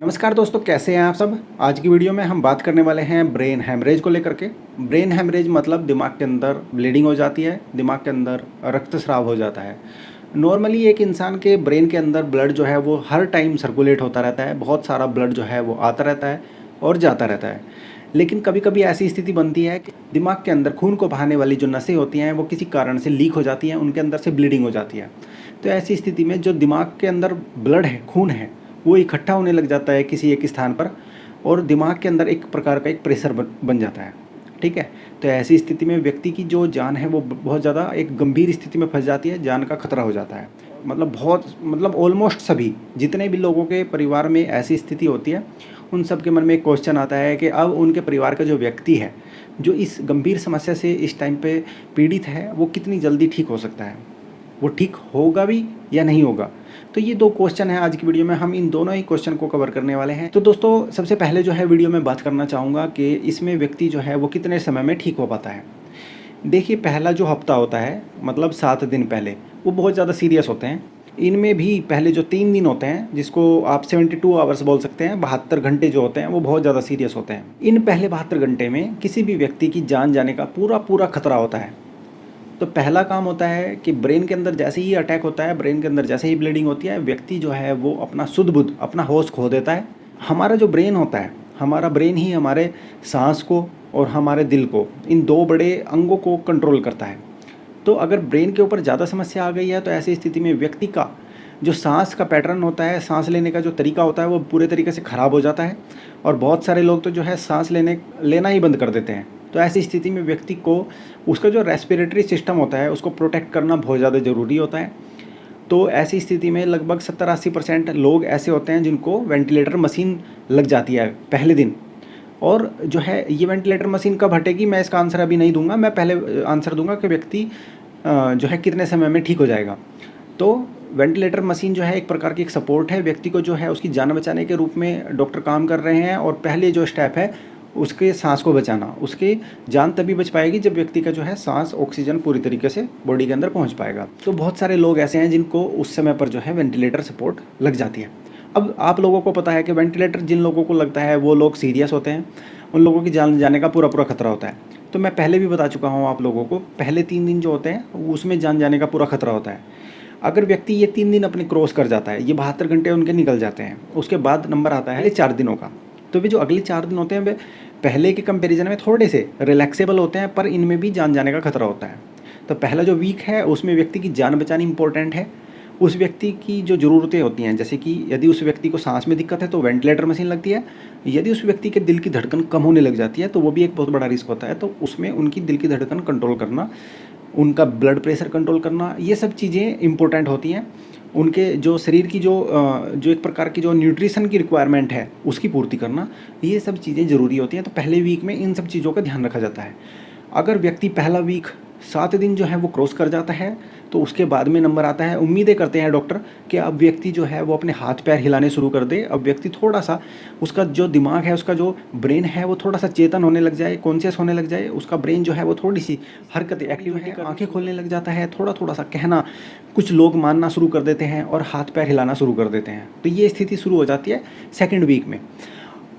नमस्कार दोस्तों, कैसे हैं आप सब। आज की वीडियो में हम बात करने वाले हैं ब्रेन हैमरेज को लेकर के। ब्रेन हैमरेज मतलब दिमाग के अंदर ब्लीडिंग हो जाती है, दिमाग के अंदर रक्तस्राव हो जाता है। नॉर्मली एक इंसान के ब्रेन के अंदर ब्लड जो है वो हर टाइम सर्कुलेट होता रहता है, बहुत सारा ब्लड जो है वो आता रहता है और जाता रहता है। लेकिन कभी कभी ऐसी स्थिति बनती है कि दिमाग के अंदर खून को बहाने वाली जो नसें होती हैं वो किसी कारण से लीक हो जाती हैं, उनके अंदर से ब्लीडिंग हो जाती है। तो ऐसी स्थिति में जो दिमाग के अंदर ब्लड है, खून है, वो इकट्ठा होने लग जाता है किसी एक स्थान पर और दिमाग के अंदर एक प्रकार का एक प्रेशर बन जाता है। ठीक है। तो ऐसी स्थिति में व्यक्ति की जो जान है वो बहुत ज़्यादा एक गंभीर स्थिति में फंस जाती है, जान का खतरा हो जाता है। मतलब ऑलमोस्ट सभी जितने भी लोगों के परिवार में ऐसी स्थिति होती है, उन सब के मन में एक क्वेश्चन आता है कि अब उनके परिवार का जो व्यक्ति है, जो इस गंभीर समस्या से इस टाइम पे पीड़ित है, वो कितनी जल्दी ठीक हो सकता है, वो ठीक होगा भी या नहीं होगा। तो ये दो क्वेश्चन है आज की वीडियो में, हम इन दोनों ही क्वेश्चन को कवर करने वाले हैं। तो दोस्तों, सबसे पहले जो है वीडियो में बात करना चाहूँगा कि इसमें व्यक्ति जो है वो कितने समय में ठीक हो पाता है। देखिए, पहला जो हफ्ता होता है, मतलब 7 दिन पहले, वो बहुत ज़्यादा सीरियस होते हैं। इनमें भी पहले जो 3 दिन होते हैं, जिसको आप 72 आवर्स बोल सकते हैं, 72 घंटे जो होते हैं, वो बहुत ज़्यादा सीरियस होते हैं। इन पहले 72 घंटे में किसी भी व्यक्ति की जान जाने का पूरा खतरा होता है। तो पहला काम होता है कि ब्रेन के अंदर जैसे ही अटैक होता है, ब्रेन के अंदर जैसे ही ब्लीडिंग होती है, व्यक्ति जो है वो अपना सुध बुध, अपना होश खो देता है। हमारा जो ब्रेन होता है, हमारा ब्रेन ही हमारे सांस को और हमारे दिल को, इन दो बड़े अंगों को कंट्रोल करता है। तो अगर ब्रेन के ऊपर ज़्यादा समस्या आ गई है तो ऐसी स्थिति में व्यक्ति का जो सांस का पैटर्न होता है, सांस लेने का जो तरीका होता है, वो पूरे तरीके से ख़राब हो जाता है। और बहुत सारे लोग तो जो है सांस लेना ही बंद कर देते हैं। तो ऐसी स्थिति में व्यक्ति को उसका जो रेस्पिरेटरी सिस्टम होता है उसको प्रोटेक्ट करना बहुत ज़्यादा ज़रूरी होता है। तो ऐसी स्थिति में लगभग 70-80% लोग ऐसे होते हैं जिनको वेंटिलेटर मशीन लग जाती है पहले दिन। और जो है ये वेंटिलेटर मशीन कब हटेगी, मैं इसका आंसर अभी नहीं दूंगा। मैं पहले आंसर दूंगा कि व्यक्ति जो है कितने समय में ठीक हो जाएगा। तो वेंटिलेटर मशीन जो है एक प्रकार की एक सपोर्ट है, व्यक्ति को जो है उसकी जान बचाने के रूप में डॉक्टर काम कर रहे हैं। और पहले जो स्टेप है उसके सांस को बचाना, उसकी जान तभी बच पाएगी जब व्यक्ति का जो है सांस, ऑक्सीजन पूरी तरीके से बॉडी के अंदर पहुंच पाएगा। तो बहुत सारे लोग ऐसे हैं जिनको उस समय पर जो है वेंटिलेटर सपोर्ट लग जाती है। अब आप लोगों को पता है कि वेंटिलेटर जिन लोगों को लगता है वो लोग सीरियस होते हैं, उन लोगों की जान जाने का पूरा खतरा होता है। तो मैं पहले भी बता चुका हूँ आप लोगों को, पहले 3 दिन जो होते हैं उसमें जान जाने का पूरा खतरा होता है। अगर व्यक्ति ये 3 दिन अपने क्रॉस कर जाता है, ये 72 घंटे उनके निकल जाते हैं, उसके बाद नंबर आता है 4 दिनों का। तो वे जो अगले 4 दिन होते हैं वे पहले के कंपैरिजन में थोड़े से रिलैक्सेबल होते हैं, पर इनमें भी जान जाने का खतरा होता है। तो पहला जो वीक है उसमें व्यक्ति की जान बचानी इंपॉर्टेंट है। उस व्यक्ति की जो ज़रूरतें होती हैं, जैसे कि यदि उस व्यक्ति को सांस में दिक्कत है तो वेंटिलेटर मशीन लगती है। यदि उस व्यक्ति के दिल की धड़कन कम होने लग जाती है तो वो भी एक बहुत बड़ा रिस्क होता है। तो उसमें उनकी दिल की धड़कन कंट्रोल करना, उनका ब्लड प्रेशर कंट्रोल करना, ये सब चीज़ें इंपॉर्टेंट होती हैं। उनके जो शरीर की जो एक प्रकार की जो न्यूट्रिशन की रिक्वायरमेंट है उसकी पूर्ति करना, ये सब चीज़ें ज़रूरी होती हैं। तो पहले वीक में इन सब चीज़ों का ध्यान रखा जाता है। अगर व्यक्ति पहला वीक 7 दिन जो है वो क्रॉस कर जाता है तो उसके बाद में नंबर आता है, उम्मीदें करते हैं डॉक्टर कि अब व्यक्ति जो है वो अपने हाथ पैर हिलाने शुरू कर दे। अब व्यक्ति थोड़ा सा, उसका जो दिमाग है, उसका जो ब्रेन है वो थोड़ा सा चेतन होने लग जाए, कॉन्शियस होने लग जाए। उसका ब्रेन जो है वो थोड़ी सी हरकत एक्टिव है, आंखें खोलने लग जाता है, थोड़ा सा कहना, कुछ लोग मानना शुरू कर देते हैं और हाथ पैर हिलाना शुरू कर देते हैं। तो ये स्थिति शुरू हो जाती है 2nd वीक में।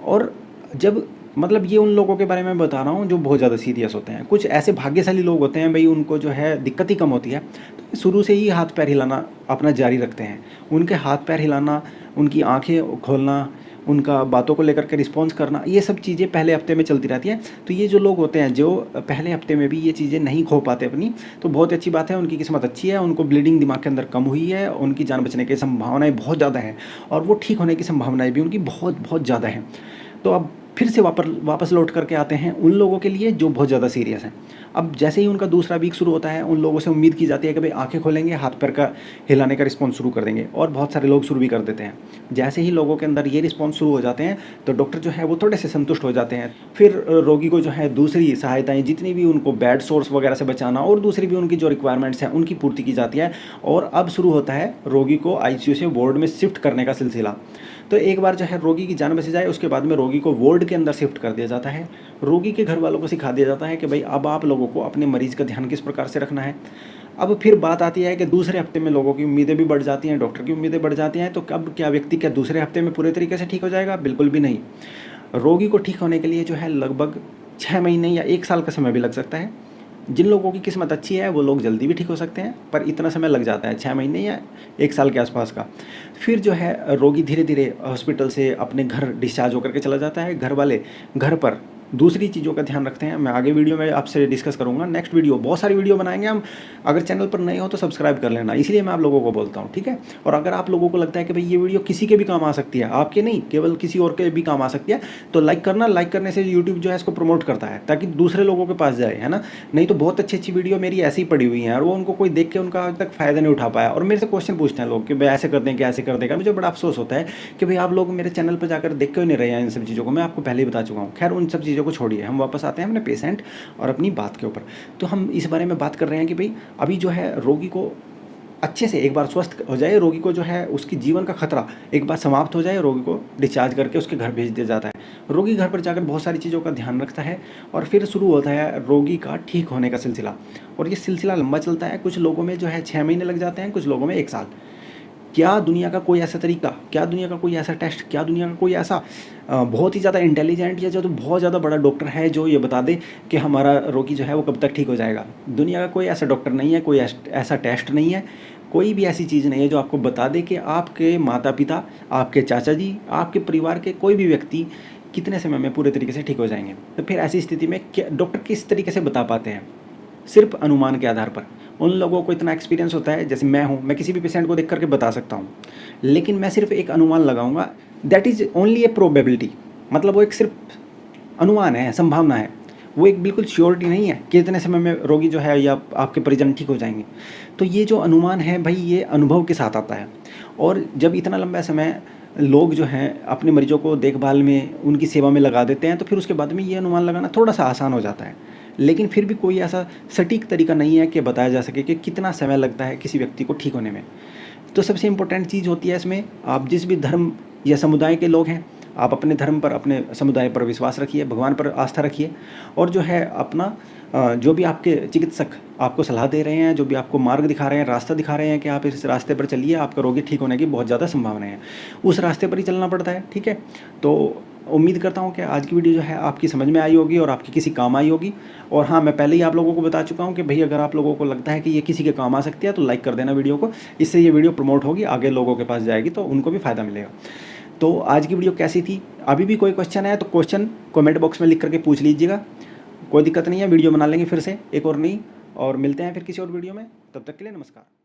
और जब मतलब ये उन लोगों के बारे में बता रहा हूँ जो बहुत ज़्यादा सीरियस होते हैं। कुछ ऐसे भाग्यशाली लोग होते हैं भाई, उनको जो है दिक्कत ही कम होती है, तो शुरू से ही हाथ पैर हिलाना अपना जारी रखते हैं। उनके हाथ पैर हिलाना, उनकी आंखें खोलना, उनका बातों को लेकर के रिस्पॉन्स करना, ये सब चीज़ें पहले हफ्ते में चलती रहती हैं। तो ये जो लोग होते हैं जो पहले हफ्ते में भी ये चीज़ें नहीं खो पाते अपनी, तो बहुत अच्छी बात है, उनकी किस्मत अच्छी है, उनको ब्लीडिंग दिमाग के अंदर कम हुई है, उनकी जान बचने की संभावनाएँ बहुत ज़्यादा हैं और वो ठीक होने की संभावनाएँ भी उनकी बहुत ज़्यादा हैं। तो अब फिर से वापस लौट करके आते हैं उन लोगों के लिए जो बहुत ज़्यादा सीरियस हैं। अब जैसे ही उनका दूसरा वीक शुरू होता है, उन लोगों से उम्मीद की जाती है कि भाई आंखें खोलेंगे, हाथ पैर का हिलाने का रिस्पॉन्स शुरू कर देंगे, और बहुत सारे लोग शुरू भी कर देते हैं। जैसे ही लोगों के अंदर ये रिस्पॉन्स शुरू हो जाते हैं तो डॉक्टर जो है वो थोड़े से संतुष्ट हो जाते हैं। फिर रोगी को जो है दूसरी सहायताएँ, जितनी भी उनको बेड सोर्स वगैरह से बचाना और दूसरी भी उनकी जो रिक्वायरमेंट्स हैं उनकी पूर्ति की जाती है। और अब शुरू होता है रोगी को ICU से वार्ड में शिफ्ट करने का सिलसिला। तो एक बार जो है रोगी की जान बच जाए, उसके बाद में रोगी को वार्ड के अंदर शिफ्ट कर दिया जाता है। रोगी के घर वालों को सिखा दिया जाता है कि भाई अब आप लोगों को अपने मरीज़ का ध्यान किस प्रकार से रखना है। अब फिर बात आती है कि दूसरे हफ्ते में लोगों की उम्मीदें भी बढ़ जाती हैं, डॉक्टर की उम्मीदें बढ़ जाती हैं, तो अब क्या व्यक्ति क्या दूसरे हफ्ते में पूरे तरीके से ठीक हो जाएगा? बिल्कुल भी नहीं। रोगी को ठीक होने के लिए जो है लगभग 6 महीने या 1 साल का समय भी लग सकता है। जिन लोगों की किस्मत अच्छी है वो लोग जल्दी भी ठीक हो सकते हैं, पर इतना समय लग जाता है 6 महीने या 1 साल के आसपास का। फिर जो है रोगी धीरे धीरे हॉस्पिटल से अपने घर डिस्चार्ज होकर के चला जाता है। घर वाले घर पर दूसरी चीज़ों का ध्यान रखते हैं। मैं आगे वीडियो में आपसे डिस्कस करूंगा, नेक्स्ट वीडियो, बहुत सारी वीडियो बनाएंगे हम। अगर चैनल पर नए हो तो सब्सक्राइब कर लेना, इसलिए मैं आप लोगों को बोलता हूँ, ठीक है। और अगर आप लोगों को लगता है कि भाई ये वीडियो किसी के भी काम आ सकती है, आपके नहीं केवल किसी और के भी काम आ सकती है, तो लाइक करना। लाइक करने से यूट्यूब जो है इसको प्रमोट करता है ताकि दूसरे लोगों के पास जाए, है ना। नहीं तो बहुत अच्छी अच्छी वीडियो मेरी ऐसी ही पड़ी हुई हैं और वो उनको कोई देख के उनका आज तक फ़ायदा नहीं उठा पाया, और मेरे से क्वेश्चन पूछते हैं लोग कि भाई ऐसे कर दें, कैसे कर देगा। मुझे बड़ा अफसोस होता है कि भाई आप लोग मेरे चैनल पर जाकर देख क्यों नहीं रहे हैं इन सब चीज़ों को। मैं आपको पहले ही बता चुका हूँ। खैर उन सब चीज़ों को छोड़िए, हम वापस आते हैं अपने पेशेंट और अपनी बात के ऊपर। तो हम इस बारे में बात कर रहे हैं कि भाई अभी जो है रोगी को अच्छे से एक बार स्वस्थ हो जाए, रोगी को जो है उसकी जीवन का खतरा एक बार समाप्त हो जाए, रोगी को डिस्चार्ज करके उसके घर भेज दिया जाता है। रोगी घर पर जाकर बहुत सारी चीज़ों का ध्यान रखता है और फिर शुरू होता है रोगी का ठीक होने का सिलसिला। और ये सिलसिला लंबा चलता है। कुछ लोगों में जो है 6 महीने लग जाते हैं, कुछ लोगों में 1 साल। क्या दुनिया का कोई ऐसा तरीका, क्या दुनिया का कोई ऐसा टेस्ट, क्या दुनिया का कोई ऐसा बहुत ही ज़्यादा इंटेलिजेंट या जो तो बहुत ज़्यादा बड़ा डॉक्टर है जो ये बता दे कि हमारा रोगी जो है वो कब तक ठीक हो जाएगा? दुनिया का कोई ऐसा डॉक्टर नहीं है, कोई ऐसा टेस्ट नहीं है, कोई भी ऐसी चीज़ नहीं है जो आपको बता दे कि आपके माता पिता, आपके चाचा जी, आपके परिवार के कोई भी व्यक्ति कितने समय में पूरे तरीके से ठीक हो जाएंगे। तो फिर ऐसी स्थिति में क्या डॉक्टर किस तरीके से बता पाते हैं? सिर्फ अनुमान के आधार पर। उन लोगों को इतना एक्सपीरियंस होता है, जैसे मैं हूँ, मैं किसी भी पेशेंट को देख करके बता सकता हूँ, लेकिन मैं सिर्फ एक अनुमान लगाऊंगा। That is only A probability, मतलब वो एक सिर्फ अनुमान है, संभावना है। वो एक बिल्कुल श्योरिटी नहीं है कि इतने समय में रोगी जो है या आपके परिजन ठीक हो जाएंगे। तो ये जो अनुमान है भाई, ये अनुभव के साथ आता है। और जब इतना लंबा समय लोग जो हैं अपने मरीजों को देखभाल में, उनकी सेवा में लगा देते हैं, तो फिर उसके बाद में ये अनुमान लगाना थोड़ा सा आसान हो जाता है। लेकिन फिर भी कोई ऐसा सटीक तरीका नहीं है कि बताया जा सके कि कितना समय लगता है किसी व्यक्ति को ठीक होने में। तो सबसे इम्पोर्टेंट चीज़ होती है इसमें, आप जिस भी धर्म या समुदाय के लोग हैं, आप अपने धर्म पर, अपने समुदाय पर विश्वास रखिए, भगवान पर आस्था रखिए। और जो है अपना जो भी आपके चिकित्सक आपको सलाह दे रहे हैं, जो भी आपको मार्ग दिखा रहे हैं, रास्ता दिखा रहे हैं कि आप इस रास्ते पर चलिए, आपका रोगी ठीक होने की बहुत ज़्यादा संभावनाएं हैं, उस रास्ते पर ही चलना पड़ता है, ठीक है। तो उम्मीद करता हूँ कि आज की वीडियो जो है आपकी समझ में आई होगी और आपकी किसी काम आई होगी। और हाँ, मैं पहले ही आप लोगों को बता चुका हूँ कि भाई अगर आप लोगों को लगता है कि ये किसी के काम आ सकती है तो लाइक कर देना वीडियो को। इससे ये वीडियो प्रमोट होगी, आगे लोगों के पास जाएगी, तो उनको भी फ़ायदा मिलेगा। तो आज की वीडियो कैसी थी? अभी भी कोई क्वेश्चन है तो क्वेश्चन कमेंट बॉक्स में लिख करके पूछ लीजिएगा, कोई दिक्कत नहीं है। वीडियो बना लेंगे फिर से एक और नई, और मिलते हैं फिर किसी और वीडियो में। तब तक के लिए नमस्कार।